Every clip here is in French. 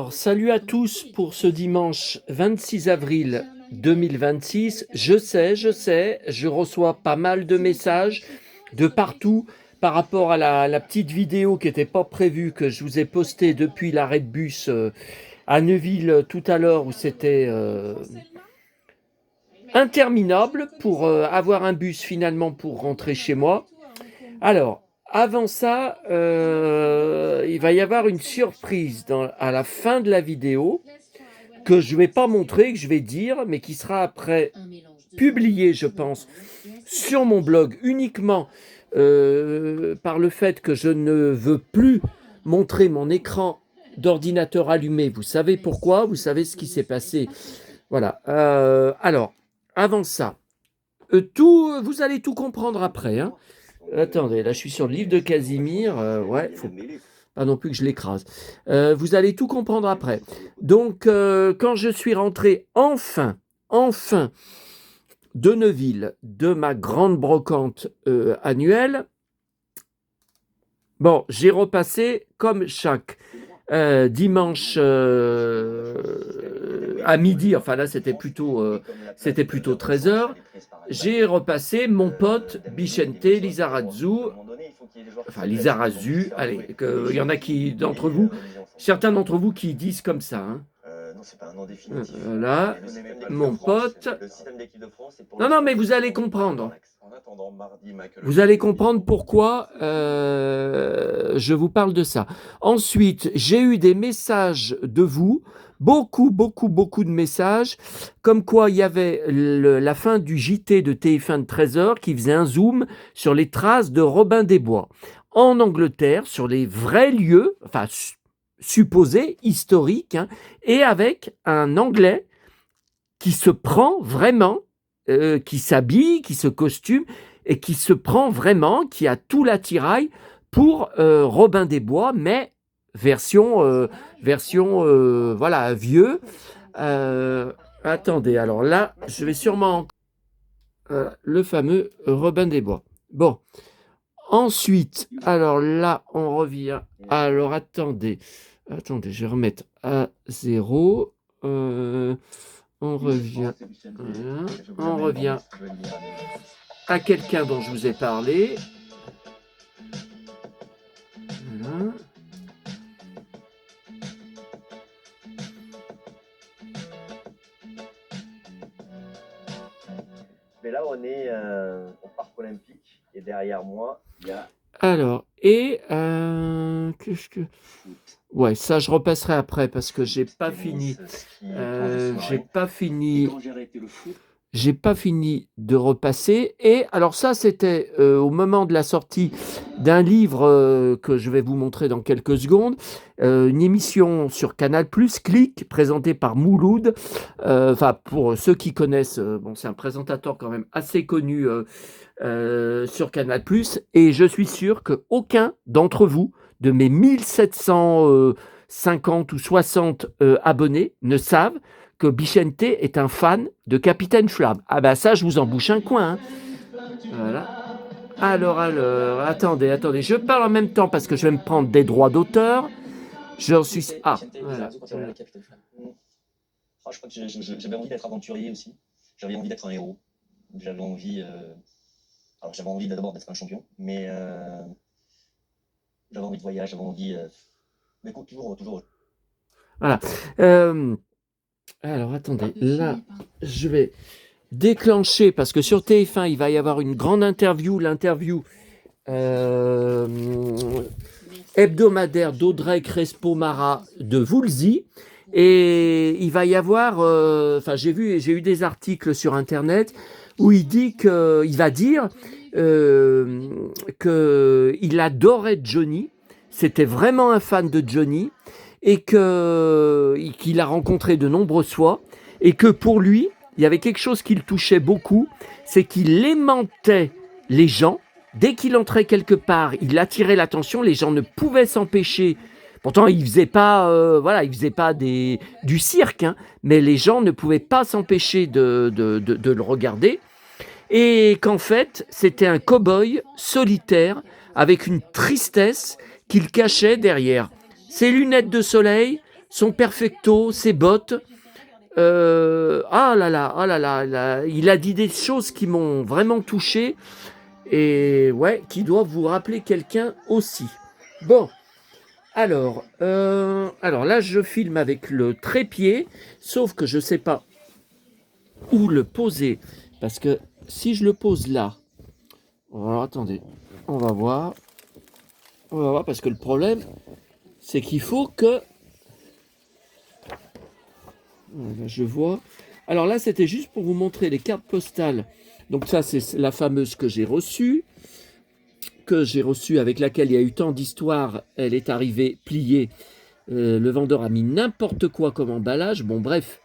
Salut à tous pour ce dimanche 26 avril 2026. Je sais, je reçois pas mal de messages de partout par rapport à la petite vidéo qui n'était pas prévue que je vous ai postée depuis l'arrêt de bus à Neuville tout à l'heure où c'était interminable pour avoir un bus finalement pour rentrer chez moi. Alors, avant ça, il va y avoir une surprise à la fin de la vidéo que je ne vais pas montrer, que je vais dire, mais qui sera après publié, je pense, sur mon blog uniquement par le fait que je ne veux plus montrer mon écran d'ordinateur allumé. Vous savez pourquoi? Vous savez ce qui s'est passé. Voilà. Alors, avant ça, vous allez tout comprendre après, hein. Attendez, là je suis sur le livre de Casimir. Ouais, faut pas non plus que je l'écrase. Vous allez tout comprendre après. Donc, quand je suis rentré enfin de Neuville, de ma grande brocante annuelle, bon, j'ai repassé comme chaque dimanche à midi, enfin là c'était plutôt 13h, j'ai repassé mon pote Bichente Lizarazu, enfin Lizarazu, allez, il y en a certains d'entre vous qui disent comme ça, hein. Là, mon pote. Non, mais vous allez comprendre. Vous allez comprendre pourquoi je vous parle de ça. Ensuite, j'ai eu des messages de vous, beaucoup de messages, comme quoi il y avait la fin du JT de TF1 de 13h qui faisait un zoom sur les traces de Robin des Bois en Angleterre, sur les vrais lieux, enfin supposés, historiques, hein, et avec un Anglais qui se prend vraiment, qui s'habille, qui se costume, et qui se prend vraiment, qui a tout l'attirail pour Robin des Bois, mais version voilà, vieux. Attendez, alors là, je vais sûrement... le fameux Robin des Bois. Bon, ensuite, alors là, on revient. Alors, attendez, je vais remettre à 0. On revient, voilà. On revient à quelqu'un dont je vous ai parlé. Voilà. Mais là, on est au Parc Olympique et derrière moi, il y a... Alors, et qu'est-ce que... Ouais, ça je repasserai après parce que j'ai pas fini. J'ai pas fini de repasser. Et alors ça, c'était au moment de la sortie d'un livre que je vais vous montrer dans quelques secondes, une émission sur Canal+, Click, présentée par Mouloud. Enfin, pour ceux qui connaissent, bon, c'est un présentateur quand même assez connu sur Canal+. Et je suis sûr qu'aucun d'entre vous, de mes 1750 ou 60 abonnés, ne savent que Bichente est un fan de Capitaine Flamme. Ah bah ça, je vous en bouche un coin, hein. Voilà. Alors, attendez, je parle en même temps parce que je vais me prendre des droits d'auteur. J'en suis... Ah, voilà. Je crois que j'avais envie d'être aventurier aussi. J'avais envie d'être un héros. J'avais envie... Alors, j'avais envie d'abord d'être un champion, mais j'avais envie de voyage, j'avais envie... Mais toujours... Voilà. Alors, attendez, là, je vais déclencher, parce que sur TF1, il va y avoir une grande interview, l'interview hebdomadaire d'Audrey Crespo-Mara de Woolsey, et il va y avoir, enfin j'ai eu des articles sur Internet où il va dire qu'il adorait Johnny, c'était vraiment un fan de Johnny, et qu'il a rencontré de nombreuses fois, et que pour lui, il y avait quelque chose qui le touchait beaucoup, c'est qu'il aimantait les gens. Dès qu'il entrait quelque part, il attirait l'attention, les gens ne pouvaient s'empêcher. Pourtant, il faisait pas du cirque, hein, mais les gens ne pouvaient pas s'empêcher de le regarder. Et qu'en fait, c'était un cow-boy solitaire avec une tristesse qu'il cachait derrière Ses lunettes de soleil, son perfecto, ses bottes. Ah là là, ah là là, il a dit des choses qui m'ont vraiment touché et ouais, qui doivent vous rappeler quelqu'un aussi. Bon, alors là, je filme avec le trépied, sauf que je ne sais pas où le poser, parce que si je le pose là, alors attendez, on va voir, parce que le problème, c'est qu'il faut que, voilà, je vois. Alors là, c'était juste pour vous montrer les cartes postales. Donc ça, c'est la fameuse que j'ai reçue, avec laquelle il y a eu tant d'histoires. Elle est arrivée pliée. Le vendeur a mis n'importe quoi comme emballage. Bon, bref.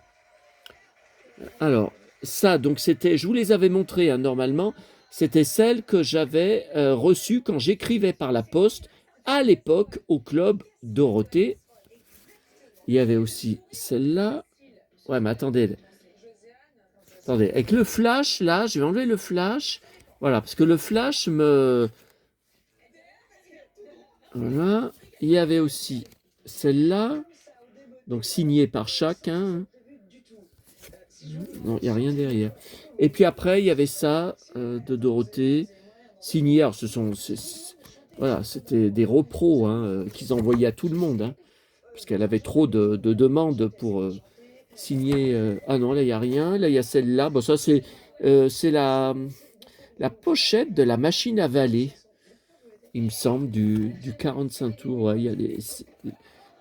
Alors, ça, donc c'était, je vous les avais montrées, hein, normalement. C'était celle que j'avais reçue quand j'écrivais par la poste, à l'époque, au club Dorothée. Il y avait aussi celle-là. Ouais, mais attendez. Attendez, avec le flash, là, je vais enlever le flash. Voilà, parce que le flash me... Voilà. Il y avait aussi celle-là, donc signée par chacun. Non, il n'y a rien derrière. Et puis après, il y avait ça de Dorothée, signé. Alors, voilà, c'était des repros qu'ils envoyaient à tout le monde, hein, parce qu'elle avait trop de demandes pour signer. Ah non, là, il n'y a rien. Là, il y a celle-là. Bon, ça, c'est la pochette de la machine à valer, il me semble, du 45 tours. Ouais,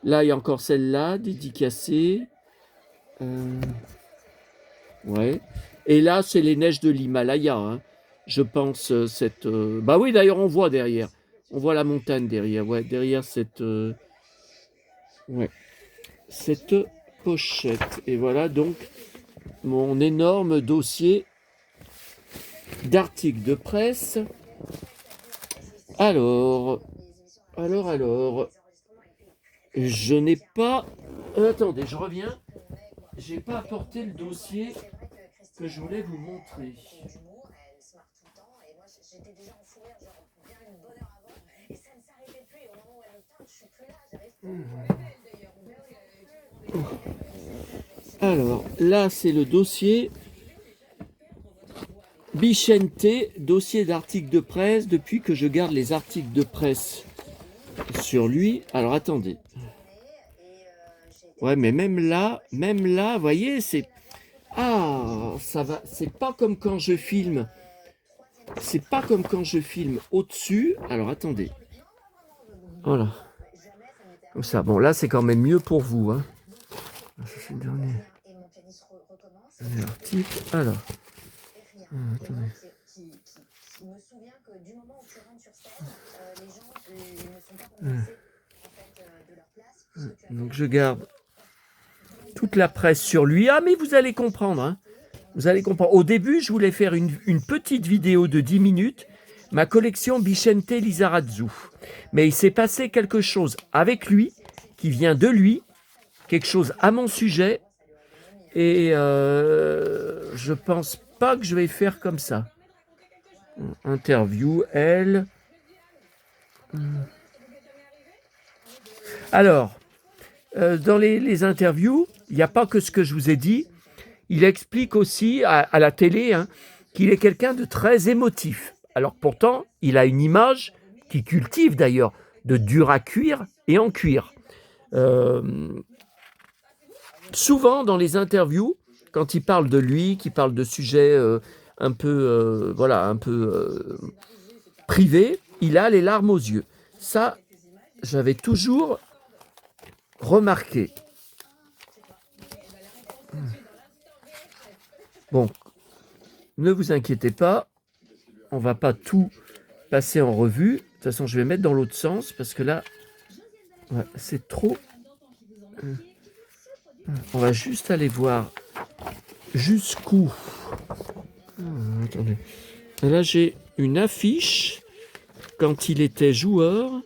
là, il y a encore celle-là, dédicacée. Ouais. Et là, c'est les neiges de l'Himalaya, hein. Je pense, bah oui, d'ailleurs, on voit derrière. On voit la montagne derrière. Ouais, derrière ouais, cette pochette. Et voilà donc mon énorme dossier d'articles de presse. Alors, je n'ai pas... attendez, je reviens. J'ai pas apporté le dossier que je voulais vous montrer. Alors, là, c'est le dossier Bichente, dossier d'articles de presse, depuis que je garde les articles de presse sur lui. Alors, attendez. Ouais, mais même là, vous voyez, c'est... Ah, ça va, c'est pas comme quand je filme. C'est pas comme quand je filme au-dessus. Alors, attendez. Voilà. Comme ça. Bon, là, c'est quand même mieux pour vous, hein. Ça, c'est le dernier article. Alors. Attendez. Donc je garde toute la presse sur lui. Ah, mais vous allez comprendre, hein. Vous allez comprendre. Au début, je voulais faire une petite vidéo de 10 minutes, ma collection Bichente Lizarazu. Mais il s'est passé quelque chose avec lui, qui vient de lui, quelque chose à mon sujet, et je pense pas que je vais faire comme ça. Interview, elle. Alors, dans les interviews, il n'y a pas que ce que je vous ai dit. Il explique aussi à la télé, hein, qu'il est quelqu'un de très émotif. Alors pourtant, il a une image qui cultive d'ailleurs, de dur à cuire et en cuir. Souvent dans les interviews, quand il parle de lui, qu'il parle de sujets un peu privés, il a les larmes aux yeux. Ça, j'avais toujours remarqué. Bon, ne vous inquiétez pas, on va pas tout passer en revue. De toute façon, je vais mettre dans l'autre sens parce que là, ouais, c'est trop. On va juste aller voir jusqu'où. Attendez. Là, j'ai une affiche quand il était joueur.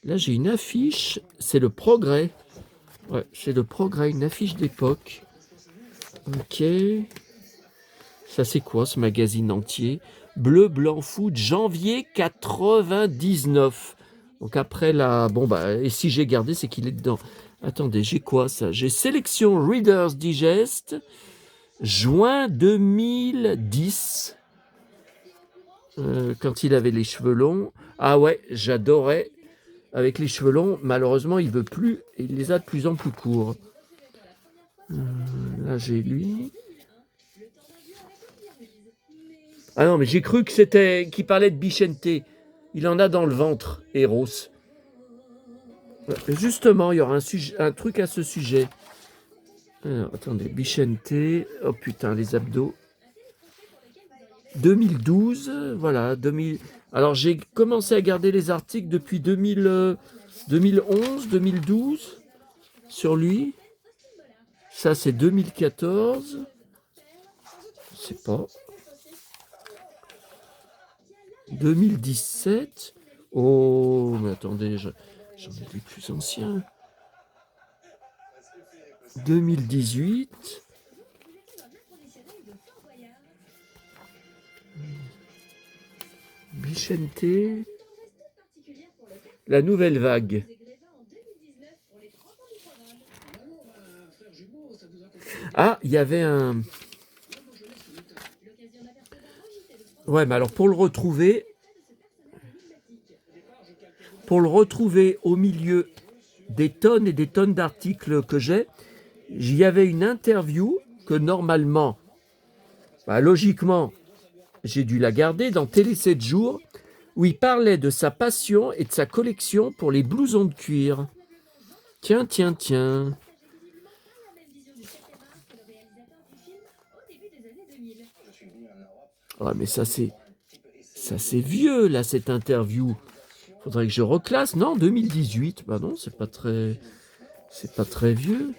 Là, j'ai une affiche. C'est le Progrès. Ouais, c'est le Progrès, une affiche d'époque. Ok. Ça, c'est quoi ce magazine entier? Bleu, blanc, foot, janvier 99. Donc après la... Bon, bah, et si j'ai gardé, c'est qu'il est dedans. Attendez, j'ai quoi ça? J'ai Sélection Reader's Digest, juin 2010, quand il avait les cheveux longs. Ah ouais, j'adorais. Avec les cheveux longs, malheureusement, il veut plus. Il les a de plus en plus courts. Là, j'ai lui. Ah non, mais j'ai cru que c'était qu'il parlait de Bichente. Il en a dans le ventre, Eros. Justement, il y aura un truc à ce sujet. Alors, attendez, Bichente. Oh putain, les abdos. 2012, voilà, 2000. Alors, j'ai commencé à garder les articles depuis 2011, 2012 sur lui. Ça, c'est 2014. Je sais pas. 2017. Oh, mais attendez, j'en ai des plus anciens. 2018. Bichente. La nouvelle vague. Ah, il y avait un... Ouais, mais alors pour le retrouver au milieu des tonnes et des tonnes d'articles que j'ai, j'y avais une interview que normalement, bah, logiquement, j'ai dû la garder dans Télé 7 jours, où il parlait de sa passion et de sa collection pour les blousons de cuir. Tiens, tiens, tiens. Ouais, mais ça c'est vieux là cette interview. Faudrait que je reclasse. Non, 2018. Bah non, c'est pas très vieux.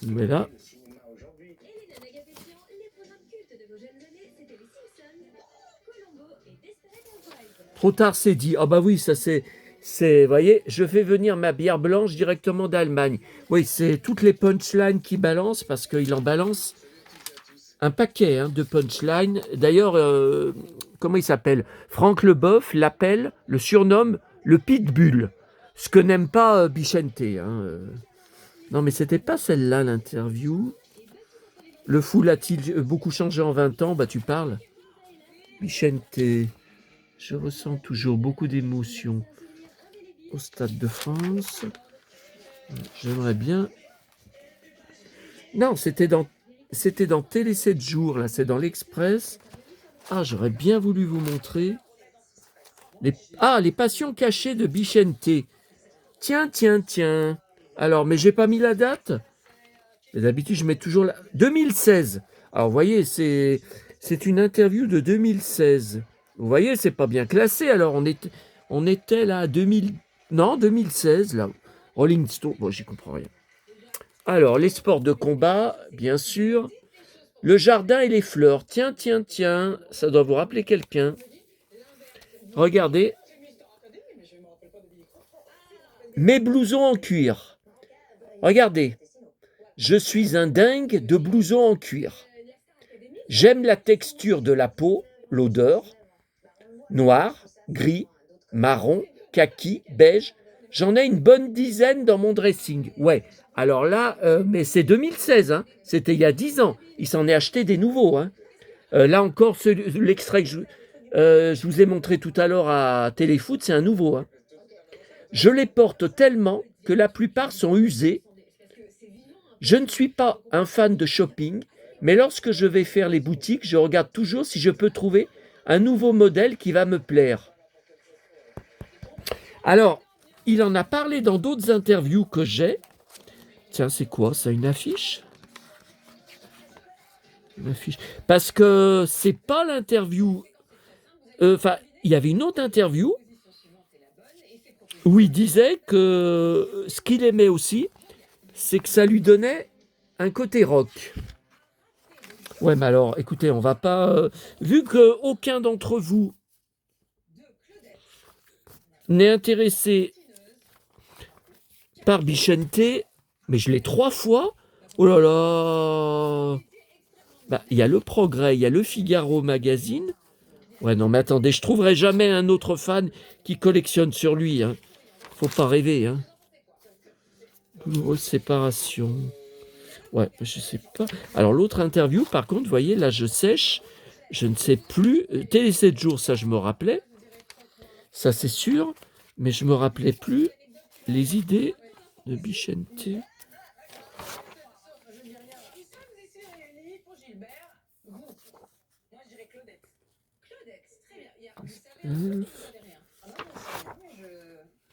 Mais là. Trop tard, c'est dit. Ah bah oui, ça c'est, vous voyez, je fais venir ma bière blanche directement d'Allemagne. Oui, c'est toutes les punchlines qui balancent parce qu'il en balance un paquet de punchlines. D'ailleurs, comment il s'appelle? Franck Leboeuf l'appelle, le surnomme le Pitbull. Ce que n'aime pas Bichente. Non, mais c'était pas celle-là l'interview. Le fou l'a-t-il beaucoup changé en 20 ans? Bah tu parles. Bichente. Je ressens toujours beaucoup d'émotions au Stade de France. J'aimerais bien... Non, c'était dans Télé 7 jours, là, c'est dans l'Express. Ah, j'aurais bien voulu vous montrer. Les passions cachées de Bichente. Tiens, tiens, tiens. Alors, mais j'ai pas mis la date. D'habitude, je mets toujours la... 2016. Alors, vous voyez, c'est une interview de 2016. Vous voyez, c'est pas bien classé. Alors, on était là à 2000... Non, 2016, là. Rolling Stone. Bon, j'y comprends rien. Alors, les sports de combat, bien sûr. Le jardin et les fleurs. Tiens, tiens, tiens. Ça doit vous rappeler quelqu'un. Regardez. Mes blousons en cuir. Regardez. Je suis un dingue de blousons en cuir. J'aime la texture de la peau, l'odeur. Noir, gris, marron, kaki, beige. J'en ai une bonne dizaine dans mon dressing. Ouais, alors là, mais c'est 2016, c'était il y a 10 ans. Il s'en est acheté des nouveaux. Là encore, l'extrait que je vous ai montré tout à l'heure à Téléfoot, c'est un nouveau. Je les porte tellement que la plupart sont usés. Je ne suis pas un fan de shopping, mais lorsque je vais faire les boutiques, je regarde toujours si je peux trouver un nouveau modèle qui va me plaire. Alors, il en a parlé dans d'autres interviews que j'ai. Tiens, c'est quoi ça, une affiche? Une affiche. Parce que c'est pas l'interview... Enfin, il y avait une autre interview où il disait que ce qu'il aimait aussi, c'est que ça lui donnait un côté rock. Ouais, mais alors, écoutez, on va pas... vu qu'aucun d'entre vous n'est intéressé par Bichente, mais je l'ai 3 fois. Oh là là. Bah, il y a Le Progrès, il y a Le Figaro Magazine. Ouais, non, mais attendez, je trouverai jamais un autre fan qui collectionne sur lui. Hein. Faut pas rêver. Hein. Douloureuse séparation. Ouais, je sais pas. Alors, l'autre interview, par contre, vous voyez, là, je sèche. Je ne sais plus. Télé 7 jours, ça, je me rappelais. Ça, c'est sûr. Mais je me rappelais plus les idées de Bichente.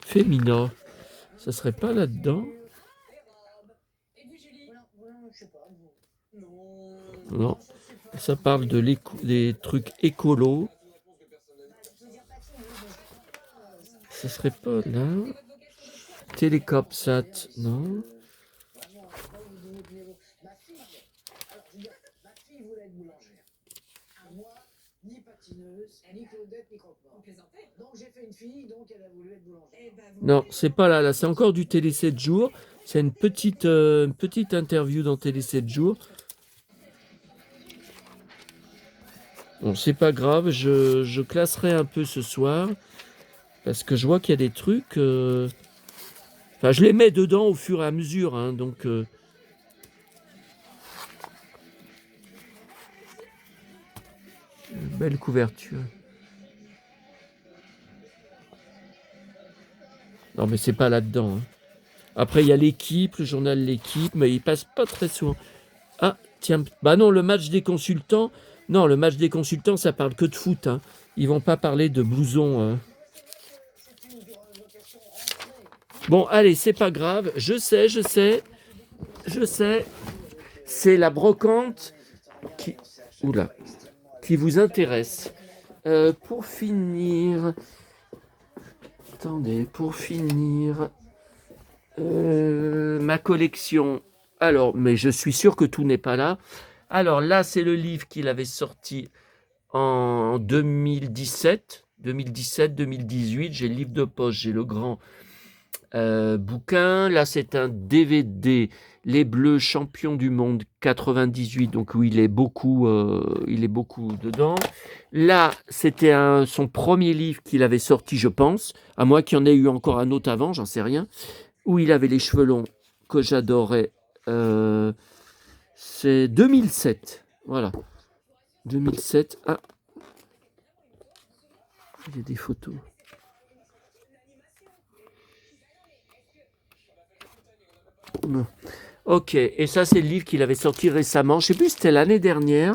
Femina. Ça serait pas là-dedans? Non. Ça parle de des trucs écolos. Ça serait pas là. Télécopsat, non. Non, c'est pas là. Là, c'est encore du Télé 7 jours. C'est une petite interview dans Télé 7 jours. Bon, c'est pas grave. Je classerai un peu ce soir. Parce que je vois qu'il y a des trucs... Enfin, je les mets dedans au fur et à mesure. Hein, donc... Belle couverture. Non, mais c'est pas là-dedans. Hein. Après, il y a l'équipe, le journal L'équipe, mais il passe pas très souvent. Ah, tiens, bah non, le match des consultants. Non, le match des consultants, ça parle que de foot. Hein. Ils vont pas parler de blouson. Hein. Bon, allez, c'est pas grave. Je sais. C'est la brocante qui vous intéresse. Pour finir... Attendez, ma collection. Alors, mais je suis sûr que tout n'est pas là. Alors là, c'est le livre qu'il avait sorti en 2017, 2018. J'ai le livre de poche, j'ai le grand bouquin. Là, c'est un DVD, Les Bleus champions du monde 98, donc où il est beaucoup dedans. Là, c'était son premier livre qu'il avait sorti, je pense, à moins qu'il y en ait eu encore un autre avant, j'en sais rien, où il avait les cheveux longs, que j'adorais. C'est 2007, voilà. 2007, ah, il y a des photos. Non. Ok, et ça c'est le livre qu'il avait sorti récemment. Je sais plus si c'était l'année dernière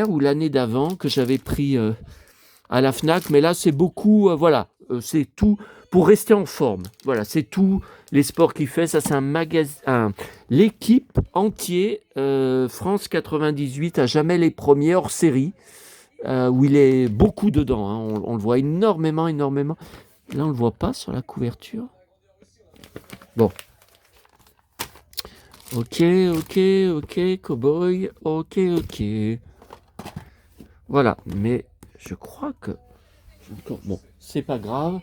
ou l'année d'avant que j'avais pris à la Fnac. Mais là c'est beaucoup, voilà, c'est tout pour rester en forme. Voilà, c'est tout les sports qu'il fait. Ça c'est un magasin, l'équipe entier France 98 à jamais les premiers hors série où il est beaucoup dedans. Hein. On le voit énormément. Là on le voit pas sur la couverture. Bon. Ok, cowboy, ok. Voilà, mais je crois que... Bon, c'est pas grave.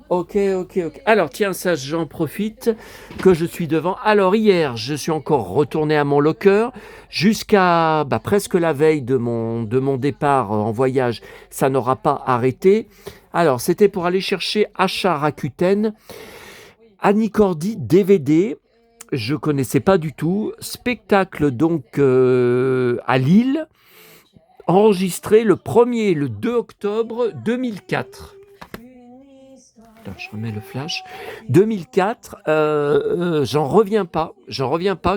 Ok. Alors, tiens, ça, j'en profite que je suis devant. Alors, hier, je suis encore retourné à mon locker jusqu'à presque la veille de mon départ en voyage. Ça n'aura pas arrêté. Alors, c'était pour aller chercher Achat Rakuten, Annie Cordy DVD. Je connaissais pas du tout. Spectacle donc à Lille, enregistré le 2 octobre 2004. Attends, je remets le flash. 2004, j'en reviens pas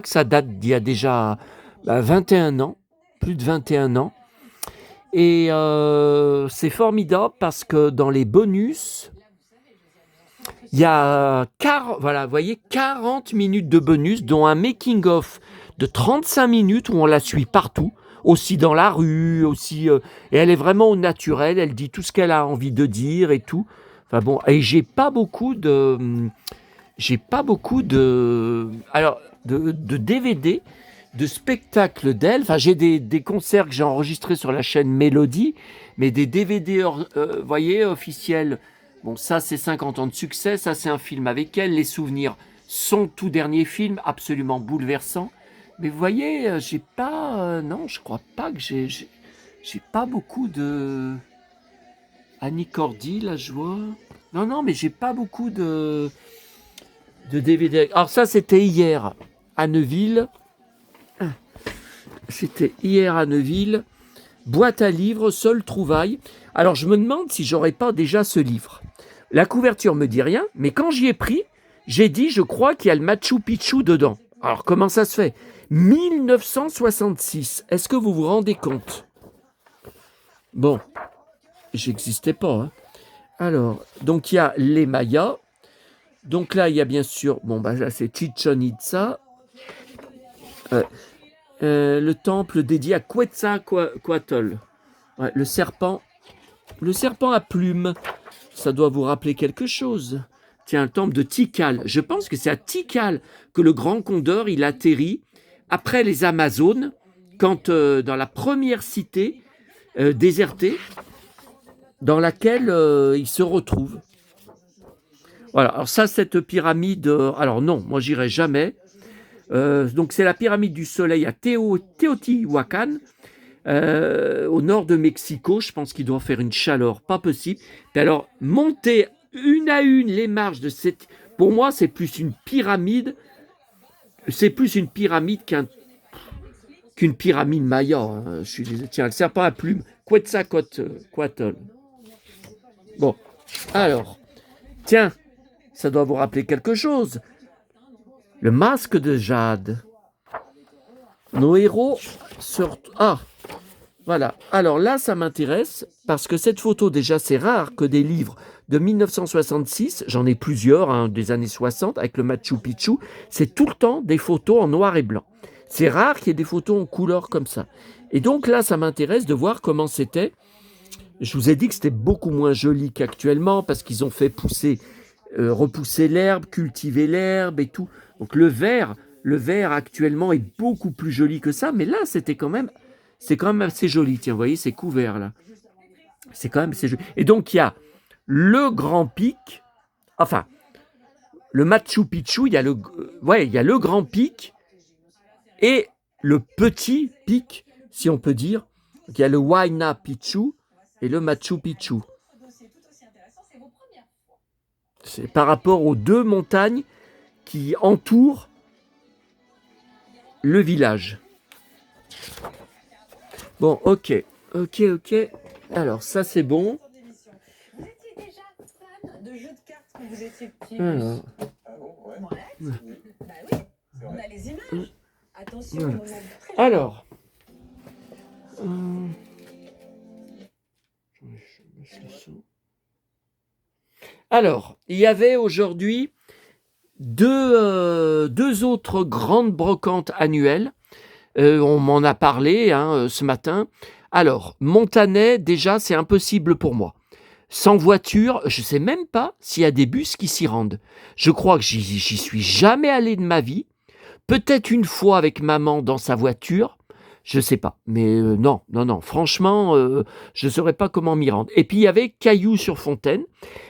que ça date d'il y a déjà 21 ans, plus de 21 ans. Et c'est formidable parce que dans les bonus, il y a 40 minutes de bonus, dont un making-of de 35 minutes où on la suit partout, aussi dans la rue, et elle est vraiment au naturel, elle dit tout ce qu'elle a envie de dire et tout. Enfin bon, et j'ai pas beaucoup de DVD, de spectacles d'elle. Enfin, j'ai des concerts que j'ai enregistrés sur la chaîne Mélodie, mais des DVD, officiels. Bon, ça, c'est 50 ans de succès. Ça, c'est un film avec elle. Les souvenirs, son tout dernier film, absolument bouleversant. Mais vous voyez, j'ai pas... non, je crois pas que j'ai J'ai pas beaucoup de... Annie Cordy, la joie. Non, mais j'ai pas beaucoup de DVD. Alors ça, c'était hier à Neuville. C'était hier à Neuville. Boîte à livres, seule trouvaille. Alors je me demande si j'aurais pas déjà ce livre. La couverture me dit rien, mais quand j'y ai pris, j'ai dit, je crois qu'il y a le Machu Picchu dedans. Alors comment ça se fait? 1966. Est-ce que vous vous rendez compte? Bon, j'existais pas. Hein. Alors, donc il y a les Mayas. Donc là, il y a bien sûr, bon, bah là c'est Chichen Itza. Le temple dédié à Quetzalcoatl. Ouais, le serpent à plumes. Ça doit vous rappeler quelque chose. Tiens, le temple de Tikal. Je pense que c'est à Tikal que le grand condor il atterrit après les Amazones, quand dans la première cité désertée dans laquelle il se retrouve. Voilà, alors ça, cette pyramide, alors non, moi j'irai jamais. Donc c'est la pyramide du soleil à Teotihuacan, au nord de Mexico. Je pense qu'il doit faire une chaleur pas possible. Puis alors, monter une à une les marches de cette... Pour moi, c'est plus une pyramide. C'est plus une pyramide qu'une pyramide maya. Hein. Tiens, le serpent à plumes, Quetzalcoatl. Bon, alors, tiens, ça doit vous rappeler quelque chose. Le masque de jade. Nos héros sortent... Ah, voilà. Alors là, ça m'intéresse parce que cette photo, déjà, c'est rare que des livres de 1966, j'en ai plusieurs, hein, des années 60, avec le Machu Picchu, c'est tout le temps des photos en noir et blanc. C'est rare qu'il y ait des photos en couleur comme ça. Et donc là, ça m'intéresse de voir comment c'était. Je vous ai dit que c'était beaucoup moins joli qu'actuellement parce qu'ils ont fait repousser l'herbe, cultiver l'herbe et tout. Donc le vert actuellement est beaucoup plus joli que ça, mais là c'est quand même assez joli. Tiens, vous voyez, c'est couvert là. C'est quand même assez joli. Et donc il y a le grand pic, enfin le Machu Picchu, il y a le grand pic et le petit pic, si on peut dire. Donc, il y a le Huayna Picchu et le Machu Picchu. C'est par rapport aux deux montagnes qui entourent le village. Bon, ok. Alors, ça, c'est bon. Vous étiez déjà fan de jeux de cartes quand vous étiez petit? Alors. Ah bon, ouais. Bah oui, on a les images. Attention, Voilà. on a très... Alors. Alors, il y avait aujourd'hui deux autres grandes brocantes annuelles. On m'en a parlé ce matin. Alors, Montanet, déjà, c'est impossible pour moi. Sans voiture, je ne sais même pas s'il y a des bus qui s'y rendent. Je crois que j'y suis jamais allé de ma vie. Peut-être une fois avec maman dans sa voiture. Je ne sais pas. Mais non. Franchement, je ne saurais pas comment m'y rendre. Et puis, il y avait Cailloux-sur-Fontaine.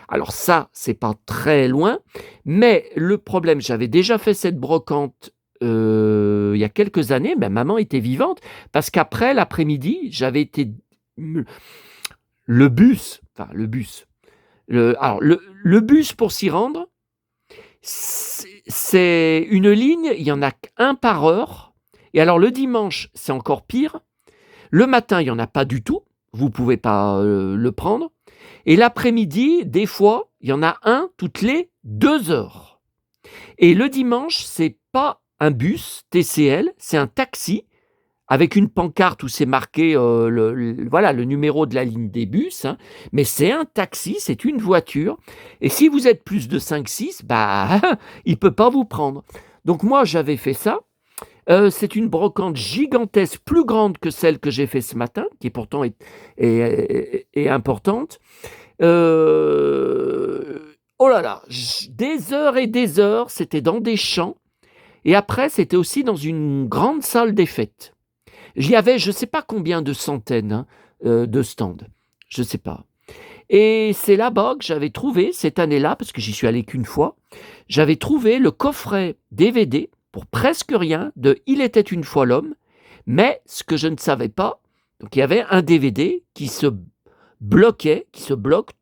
Alors ça, c'est pas très loin. Mais le problème, j'avais déjà fait cette brocante il y a quelques années. Ma maman était vivante. Parce qu'après, l'après-midi, j'avais été... Le bus pour s'y rendre, c'est une ligne, il y en a un par heure. Et alors le dimanche, c'est encore pire. Le matin, il n'y en a pas du tout. Vous ne pouvez pas le prendre. Et l'après-midi, des fois, il y en a un toutes les 2 heures. Et le dimanche, c'est pas un bus TCL, c'est un taxi avec une pancarte où c'est marqué le numéro de la ligne des bus, hein, mais c'est un taxi, c'est une voiture, et si vous êtes plus de 5-6, il ne peut pas vous prendre. Donc moi, j'avais fait ça. C'est une brocante gigantesque, plus grande que celle que j'ai fait ce matin, qui pourtant est importante. Oh là là, des heures et des heures, c'était dans des champs, et après, c'était aussi dans une grande salle des fêtes. J'y avais, je ne sais pas combien de centaines de stands. Je ne sais pas. Et c'est là-bas que j'avais trouvé, cette année-là, parce que j'y suis allé qu'une fois, j'avais trouvé le coffret DVD, pour presque rien, de Il était une fois l'homme. Mais ce que je ne savais pas, Donc il y avait un DVD qui se bloque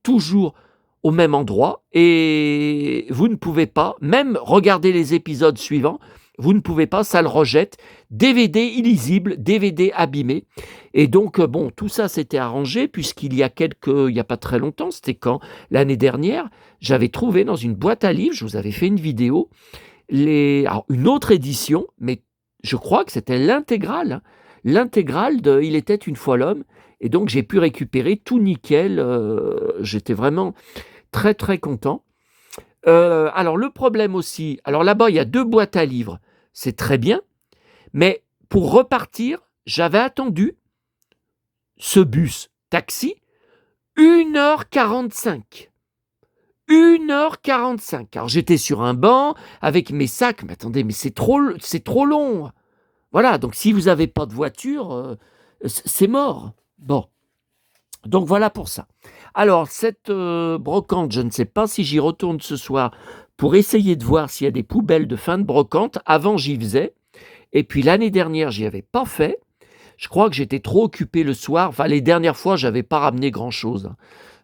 toujours au même endroit et vous ne pouvez pas, même regarder les épisodes suivants, vous ne pouvez pas, ça le rejette. DVD illisible, DVD abîmé. Et donc, bon, tout ça s'était arrangé puisqu'il y a il n'y a pas très longtemps, c'était quand? L'année dernière, j'avais trouvé dans une boîte à livres, je vous avais fait une vidéo, alors, une autre édition, mais je crois que c'était l'intégrale, hein, l'intégrale de Il était une fois l'homme. Et donc, j'ai pu récupérer tout nickel. J'étais vraiment très, très content. Alors, le problème aussi, alors là-bas, il y a 2 boîtes à livres. C'est très bien, mais pour repartir, j'avais attendu ce bus taxi 1h45. 1h45. Alors, j'étais sur un banc avec mes sacs. Mais attendez, mais c'est trop long. Voilà, donc si vous n'avez pas de voiture, c'est mort. Bon, donc voilà pour ça. Alors, cette brocante, je ne sais pas si j'y retourne ce soir pour essayer de voir s'il y a des poubelles de fin de brocante. Avant, j'y faisais. Et puis l'année dernière, j'y avais pas fait. Je crois que j'étais trop occupé le soir. Enfin, les dernières fois, je n'avais pas ramené grand-chose.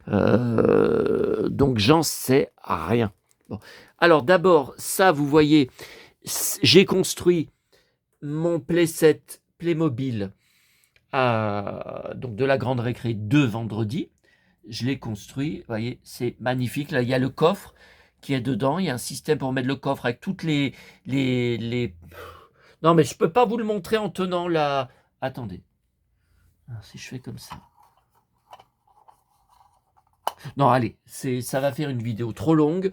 Donc, j'en sais rien. Bon. Alors, d'abord, ça, vous voyez, j'ai construit mon playset Playmobil donc de la grande récré de vendredi. Je l'ai construit, vous voyez, c'est magnifique. Là, il y a le coffre qui est dedans. Il y a un système pour mettre le coffre avec toutes les... Non, mais je ne peux pas vous le montrer en tenant la... Attendez. Si je fais comme ça. Non, allez, ça va faire une vidéo trop longue.